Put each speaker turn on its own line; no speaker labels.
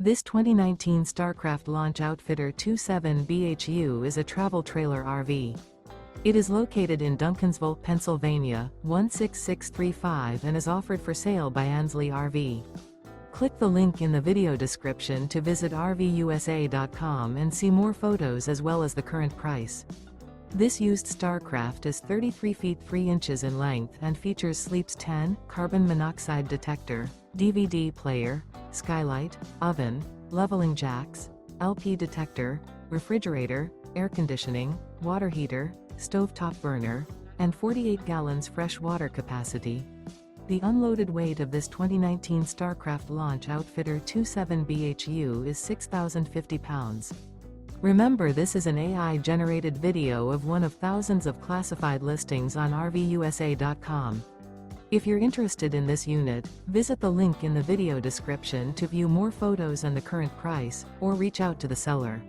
This 2019 Starcraft Launch Outfitter 27BHU is a travel trailer RV. It is located in Duncansville, Pennsylvania, 16635 and is offered for sale by Ansley RV. Click the link in the video description to visit RVUSA.com and see more photos as well as the current price. This used Starcraft is 33 feet 3 inches in length and features Sleep's 10, carbon monoxide detector, DVD player, Skylight, oven, leveling jacks, LP detector, refrigerator, air conditioning, water heater, stovetop burner, and 48 gallons fresh water capacity. The unloaded weight of this 2019 Starcraft Launch Outfitter 27BHU is 6,050 pounds. Remember, this is an AI-generated video of one of thousands of classified listings on RVUSA.com. If you're interested in this unit, visit the link in the video description to view more photos and the current price, or reach out to the seller.